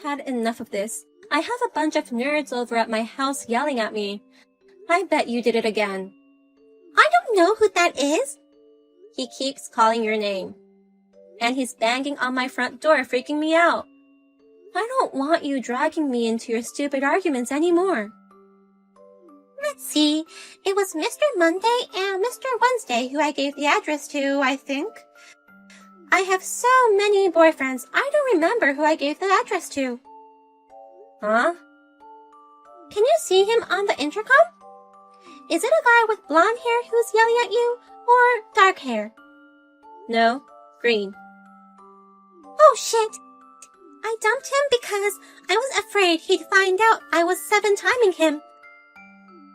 had enough of this. I have a bunch of nerds over at my house yelling at me. I bet you did it again. I don't know who that is. He keeps calling your name. And he's banging on my front door, freaking me out. I don't want you dragging me into your stupid arguments anymore. Let's see. It was Mr. Monday and Mr. Wednesday who I gave the address to, I think. I have so many boyfriends, I don't remember who I gave the address to. Huh? Can you see him on the intercom? Is it a guy with blonde hair who's yelling at you, or dark hair? No, green. Oh shit! I dumped him because I was afraid he'd find out I was 7-timing him.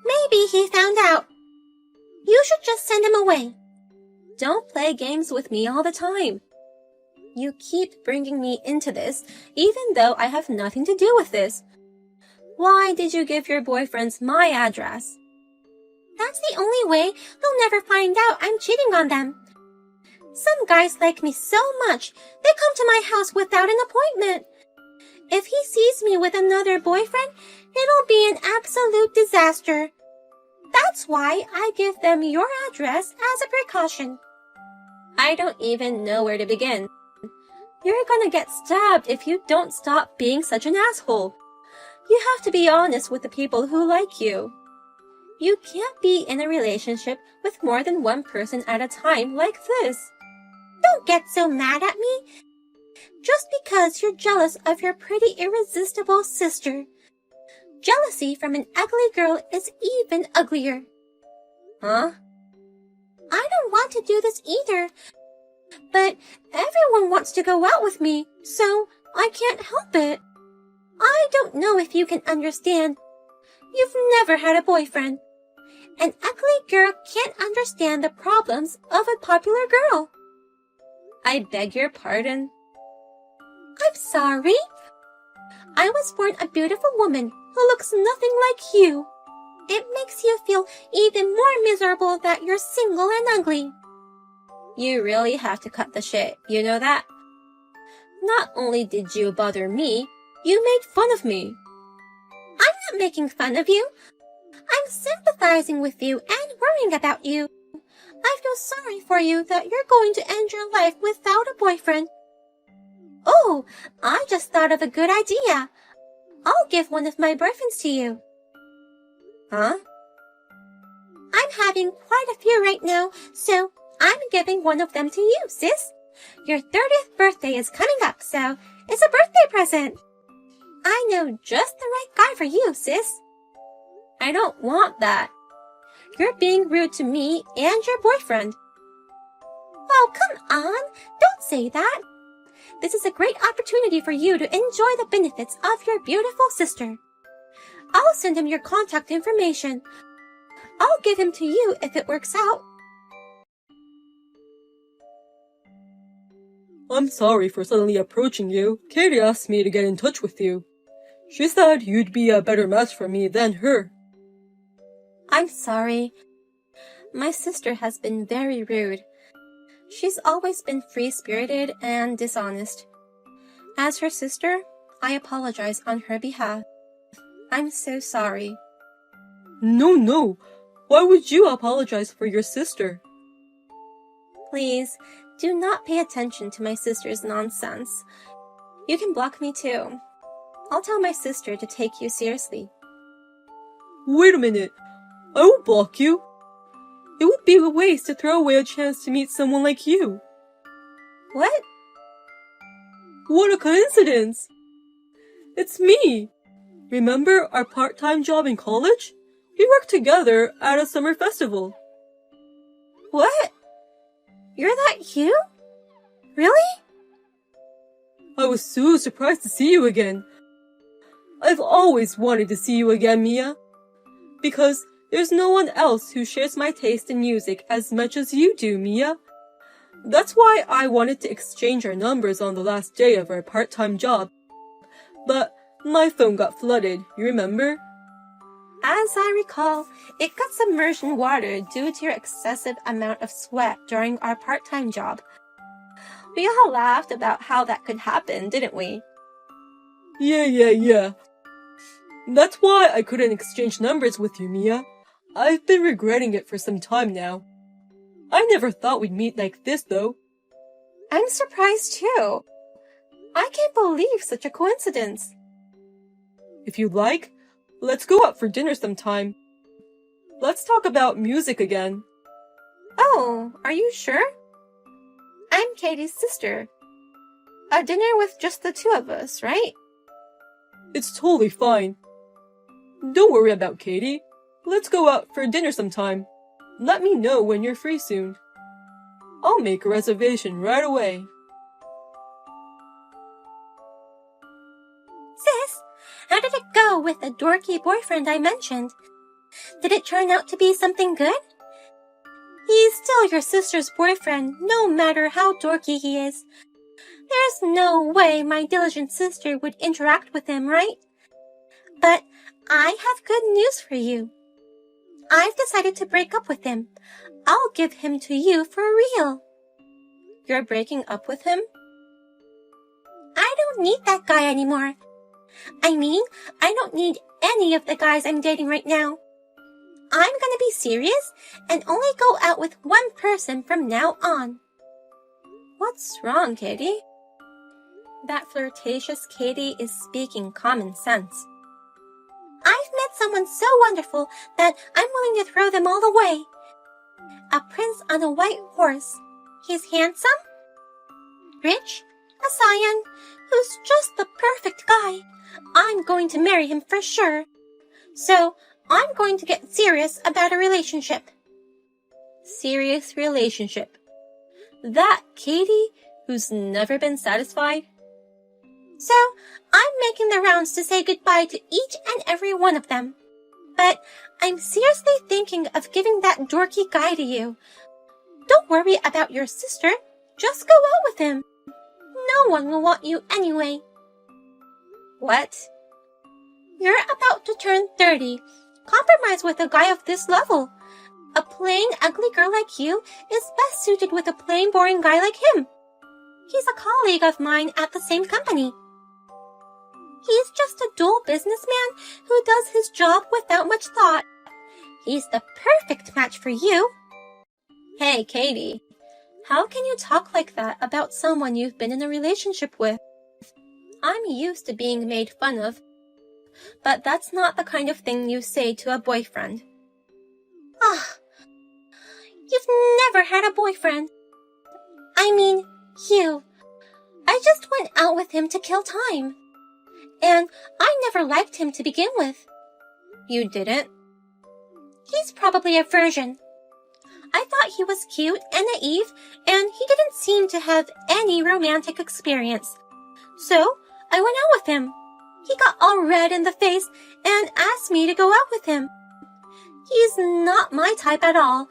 Maybe he found out. You should just send him away. Don't play games with me all the time. You keep bringing me into this, even though I have nothing to do with this. Why did you give your boyfriends my address? That's the only way they'll never find out I'm cheating on them. Some guys like me so much, they come to my house without an appointment. If he sees me with another boyfriend, it'll be an absolute disaster. That's why I give them your address as a precaution. I don't even know where to begin. You're gonna get stabbed if you don't stop being such an asshole. You have to be honest with the people who like you. You can't be in a relationship with more than one person at a time like this. Don't get so mad at me. Just because you're jealous of your pretty irresistible sister. Jealousy from an ugly girl is even uglier. Huh? I don't want to do this either. But everyone wants to go out with me, so I can't help it. I don't know if you can understand. You've never had a boyfriend. An ugly girl can't understand the problems of a popular girl. I beg your pardon. I'm sorry. I was born a beautiful woman who looks nothing like you. It makes you feel even more miserable that you're single and ugly. You really have to cut the shit, you know that? Not only did you bother me, you made fun of me. I'm not making fun of you. I'm sympathizing with you and worrying about you. I feel sorry for you that you're going to end your life without a boyfriend. Oh, I just thought of a good idea. I'll give one of my boyfriends to you. Huh? I'm having quite a few right now, so I'm giving one of them to you, sis. Your 30th birthday is coming up, so it's a birthday present. I know just the right guy for you, sis. I don't want that. You're being rude to me and your boyfriend. Oh, come on. Don't say that. This is a great opportunity for you to enjoy the benefits of your beautiful sister. I'll send him your contact information. I'll give him to you if it works out. I'm sorry for suddenly approaching you. Katie asked me to get in touch with you. She said you'd be a better match for me than her. I'm sorry. My sister has been very rude. She's always been free-spirited and dishonest. As her sister, I apologize on her behalf. I'm so sorry. No. Why would you apologize for your sister? Please, do not pay attention to my sister's nonsense. You can block me too. I'll tell my sister to take you seriously. Wait a minute. I won't block you. It would be a waste to throw away a chance to meet someone like you. What? What a coincidence! It's me! Remember our part-time job in college? We worked together at a summer festival. What? You're that you? Really? I was so surprised to see you again. I've always wanted to see you again, Mia. Because there's no one else who shares my taste in music as much as you do, Mia. That's why I wanted to exchange our numbers on the last day of our part-time job. But my phone got flooded, you remember? As I recall, it got submerged in water due to your excessive amount of sweat during our part-time job. We all laughed about how that could happen, didn't we? Yeah. That's why I couldn't exchange numbers with you, Mia. I've been regretting it for some time now. I never thought we'd meet like this, though. I'm surprised too. I can't believe such a coincidence. If you'd like, let's go out for dinner sometime. Let's talk about music again. Oh, are you sure? I'm Katie's sister. A dinner with just the two of us, right? It's totally fine. Don't worry about Katie. Let's go out for dinner sometime. Let me know when you're free soon. I'll make a reservation right away. Sis, how did it go with the dorky boyfriend I mentioned? Did it turn out to be something good? He's still your sister's boyfriend, no matter how dorky he is. There's no way my diligent sister would interact with him, right? But I have good news for you. I've decided to break up with him. I'll give him to you for real. You're breaking up with him? I don't need that guy anymore. I mean, I don't need any of the guys I'm dating right now. I'm gonna be serious and only go out with one person from now on. What's wrong, Katie? That flirtatious Katie is speaking common sense. I've met someone so wonderful that I'm willing to throw them all away. A prince on a white horse. He's handsome, rich, a scion, who's just the perfect guy. I'm going to marry him for sure. So, I'm going to get serious about a relationship. Serious relationship. That Katie who's never been satisfied? So, I'm making the rounds to say goodbye to each and every one of them. But I'm seriously thinking of giving that dorky guy to you. Don't worry about your sister. Just go out with him. No one will want you anyway. What? You're about to turn 30. Compromise with a guy of this level. A plain, ugly girl like you is best suited with a plain, boring guy like him. He's a colleague of mine at the same company. He's just a dull businessman who does his job without much thought. He's the perfect match for you. Hey, Katie, how can you talk like that about someone you've been in a relationship with? I'm used to being made fun of, but that's not the kind of thing you say to a boyfriend. Ah, you've never had a boyfriend. I mean, you. I just went out with him to kill time. And I never liked him to begin with. You didn't? He's probably a virgin. I thought he was cute and naive, and he didn't seem to have any romantic experience. So, I went out with him. He got all red in the face and asked me to go out with him. He's not my type at all,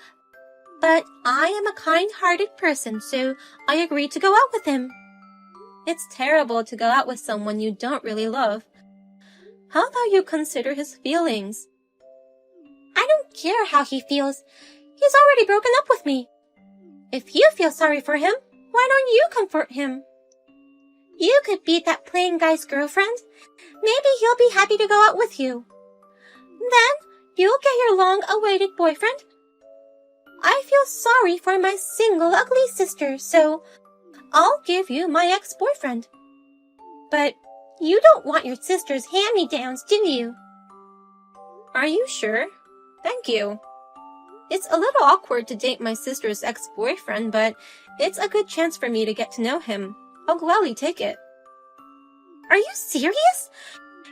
but I am a kind-hearted person, so I agreed to go out with him. It's terrible to go out with someone you don't really love. How about you consider his feelings? I don't care how he feels. He's already broken up with me. If you feel sorry for him, why don't you comfort him? You could be that plain guy's girlfriend. Maybe he'll be happy to go out with you. Then you'll get your long-awaited boyfriend. I feel sorry for my single ugly sister, so I'll give you my ex-boyfriend. But you don't want your sister's hand-me-downs, do you? Are you sure? Thank you. It's a little awkward to date my sister's ex-boyfriend, but it's a good chance for me to get to know him. I'll gladly take it. Are you serious?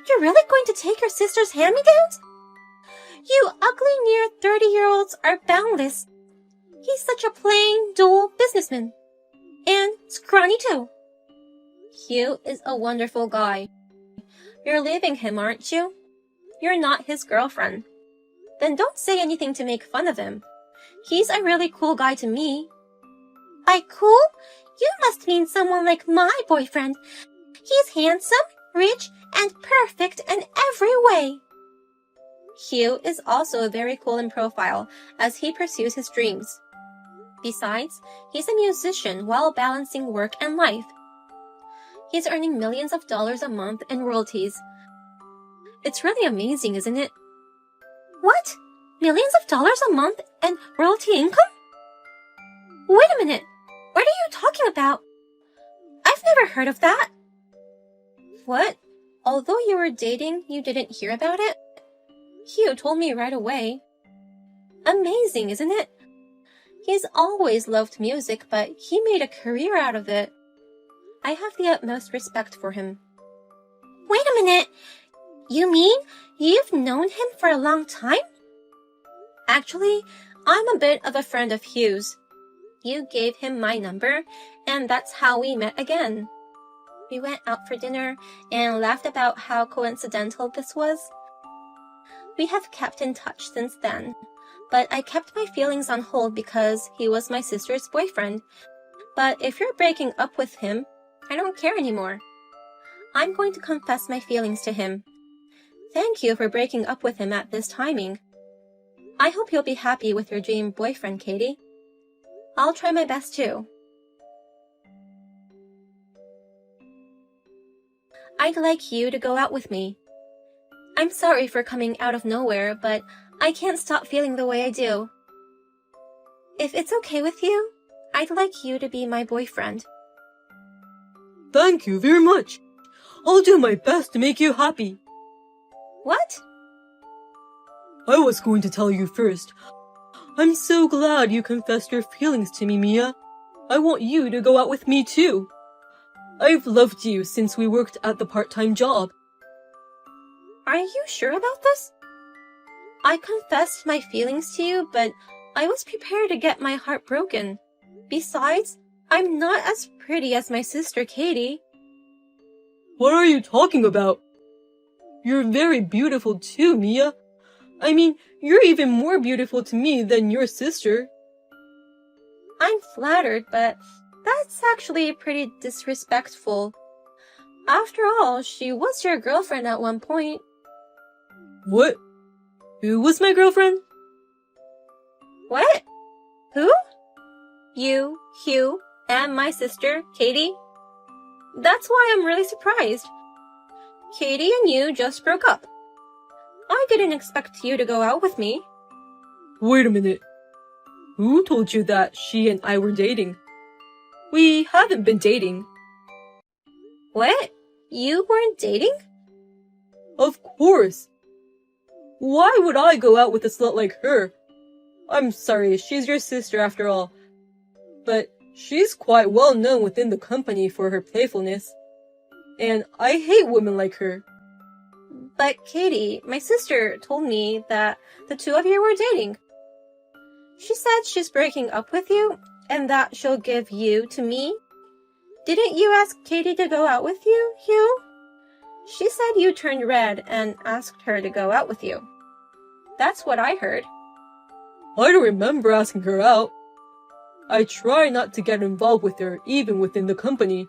You're really going to take your sister's hand-me-downs? You ugly near 30-year-olds are boundless. He's such a plain, dull businessman. And scrawny too. Hugh is a wonderful guy. You're leaving him, aren't you? You're not his girlfriend. Then don't say anything to make fun of him. He's a really cool guy to me. By cool, you must mean someone like my boyfriend. He's handsome, rich, and perfect in every way. Hugh is also very cool in profile as he pursues his dreams. Besides, he's a musician while balancing work and life. He's earning millions of dollars a month in royalties. It's really amazing, isn't it? What? Millions of dollars a month and royalty income? Wait a minute. What are you talking about? I've never heard of that. What? Although you were dating, you didn't hear about it? Hugh told me right away. Amazing, isn't it? He's always loved music, but he made a career out of it. I have the utmost respect for him. Wait a minute. You mean you've known him for a long time? Actually, I'm a bit of a friend of Hugh's. You gave him my number, and that's how we met again. We went out for dinner and laughed about how coincidental this was. We have kept in touch since then, but I kept my feelings on hold because he was my sister's boyfriend. But if you're breaking up with him, I don't care anymore. I'm going to confess my feelings to him. Thank you for breaking up with him at this timing. I hope you'll be happy with your dream boyfriend, Katie. I'll try my best too. I'd like you to go out with me. I'm sorry for coming out of nowhere, but I can't stop feeling the way I do. If it's okay with you, I'd like you to be my boyfriend. Thank you very much. I'll do my best to make you happy. What? I was going to tell you first. I'm so glad you confessed your feelings to me, Mia. I want you to go out with me too. I've loved you since we worked at the part-time job. Are you sure about this? I confessed my feelings to you, but I was prepared to get my heart broken. Besides, I'm not as pretty as my sister Katie. What are you talking about? You're very beautiful too, Mia. I mean, you're even more beautiful to me than your sister. I'm flattered, but that's actually pretty disrespectful. After all, she was your girlfriend at one point. What? Who was my girlfriend? What? Who? You, Hugh, and my sister, Katie. That's why I'm really surprised. Katie and you just broke up. I didn't expect you to go out with me. Wait a minute. Who told you that she and I were dating? We haven't been dating. What? You weren't dating? Of course. Why would I go out with a slut like her? I'm sorry, she's your sister after all. But she's quite well known within the company for her playfulness. And I hate women like her. But Katie, my sister, told me that the two of you were dating. She said she's breaking up with you and that she'll give you to me. Didn't you ask Katie to go out with you, Hugh? She said you turned red and asked her to go out with you. That's what I heard. I don't remember asking her out. I try not to get involved with her, even within the company.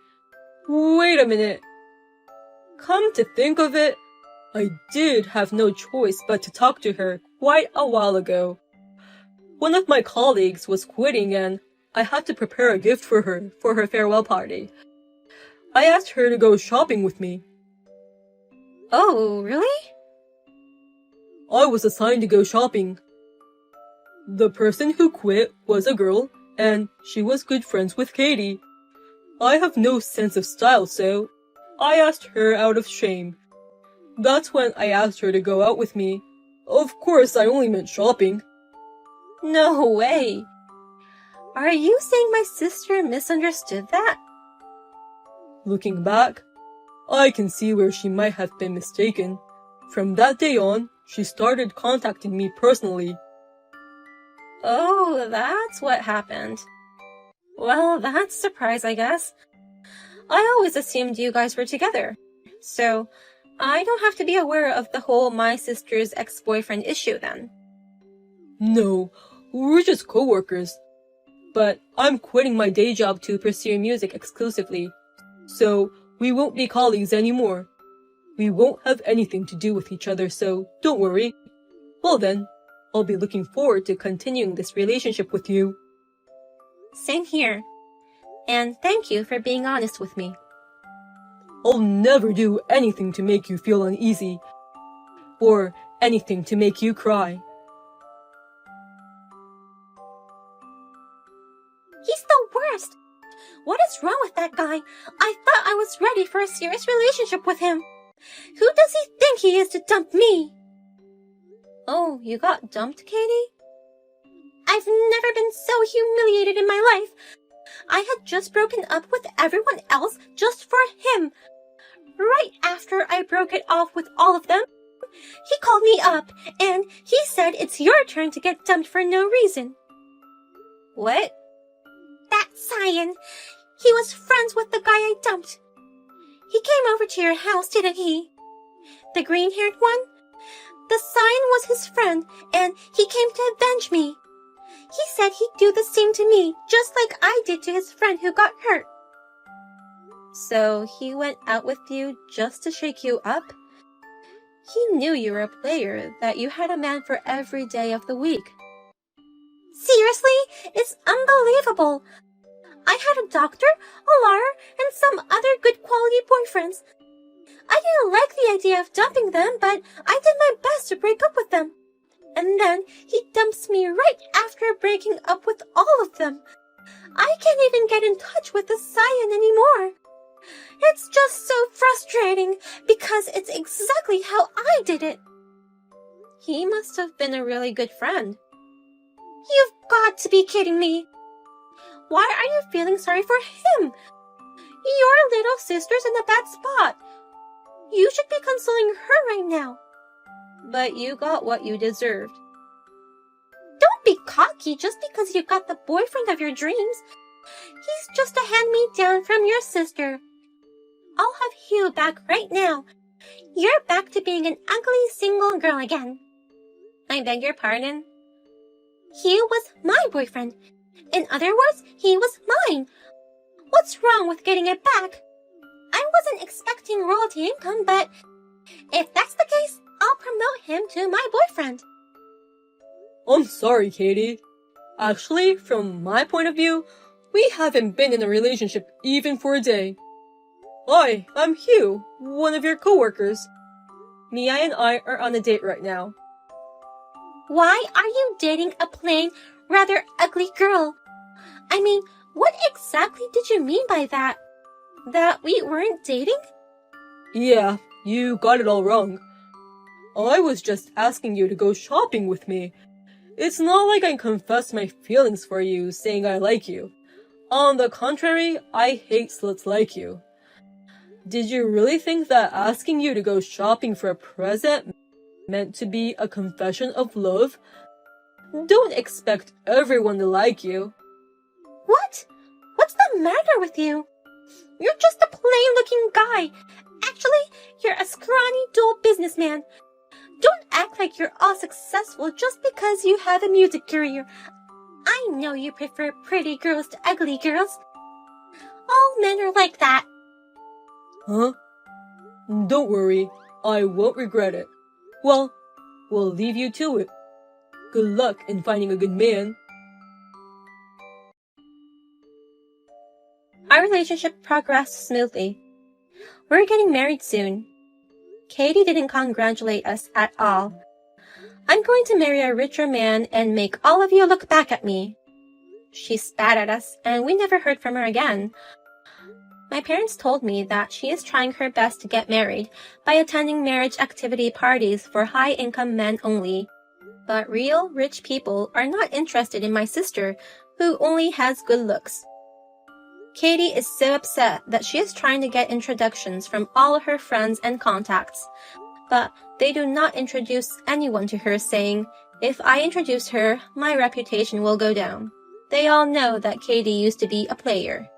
Wait a minute. Come to think of it, I did have no choice but to talk to her quite a while ago. One of my colleagues was quitting and I had to prepare a gift for her farewell party. I asked her to go shopping with me. Oh, really? I was assigned to go shopping. The person who quit was a girl, and she was good friends with Katie. I have no sense of style, so I asked her out of shame. That's when I asked her to go out with me. Of course, I only meant shopping. No way. Are you saying my sister misunderstood that? Looking back, I can see where she might have been mistaken. From that day on, she started contacting me personally. Oh, that's what happened. Well, that's a surprise, I guess. I always assumed you guys were together. So, I don't have to be aware of the whole my sister's ex-boyfriend issue then. No, we're just co-workers. But I'm quitting my day job to pursue music exclusively. So, we won't be colleagues anymore. We won't have anything to do with each other, so don't worry. Well then, I'll be looking forward to continuing this relationship with you. Same here. And thank you for being honest with me. I'll never do anything to make you feel uneasy, or anything to make you cry. He's the worst. What is wrong with that guy? I thought I was ready for a serious relationship with him. Who does he think he is to dump me? Oh, you got dumped, Katie? I've never been so humiliated in my life. I had just broken up with everyone else just for him. Right after I broke it off with all of them, he called me up and he said it's your turn to get dumped for no reason. What? That Cyan. He was friends with the guy I dumped. He came over to your house, didn't he? The green-haired one? The Cyan was his friend, and he came to avenge me. He said he'd do the same to me, just like I did to his friend who got hurt. So he went out with you just to shake you up? He knew you were a player, that you had a man for every day of the week. Seriously? It's unbelievable. I had a doctor, a lawyer, and some other good quality boyfriends. I didn't like the idea of dumping them, but I did my best to break up with them. And then he dumps me right after breaking up with all of them. I can't even get in touch with the Cyan anymore. It's just so frustrating because it's exactly how I did it. He must have been a really good friend. You've got to be kidding me. Why are you feeling sorry for him? Your little sister's in a bad spot. You should be consoling her right now. But you got what you deserved. Don't be cocky just because you got the boyfriend of your dreams. He's just a hand-me-down from your sister. I'll have Hugh back right now. You're back to being an ugly single girl again. I beg your pardon? Hugh was my boyfriend. In other words, he was mine. What's wrong with getting it back? I wasn't expecting royalty income, but if that's the case, I'll promote him to my boyfriend. I'm sorry, Katie. Actually, from my point of view, we haven't been in a relationship even for a day. Hi, I'm Hugh, one of your coworkers. Mia and I are on a date right now. Why are you dating a plain, rather ugly girl? I mean, what exactly did you mean by that? That we weren't dating? Yeah, you got it all wrong. I was just asking you to go shopping with me. It's not like I confessed my feelings for you, saying I like you. On the contrary, I hate sluts like you. Did you really think that asking you to go shopping for a present meant to be a confession of love? Don't expect everyone to like you. What? What's the matter with you? You're just a plain-looking guy. Actually, you're a scrawny, dull businessman. Don't act like you're all successful just because you have a music career. I know you prefer pretty girls to ugly girls. All men are like that. Huh? Don't worry, I won't regret it. Well, we'll leave you to it. Good luck in finding a good man. Our relationship progressed smoothly. We're getting married soon. Katie didn't congratulate us at all. I'm going to marry a richer man and make all of you look back at me. She spat at us, and we never heard from her again. My parents told me that she is trying her best to get married by attending marriage activity parties for high-income men only. But real, rich people are not interested in my sister, who only has good looks. Katie is so upset that she is trying to get introductions from all her friends and contacts. But they do not introduce anyone to her, saying, if I introduce her, my reputation will go down. They all know that Katie used to be a player.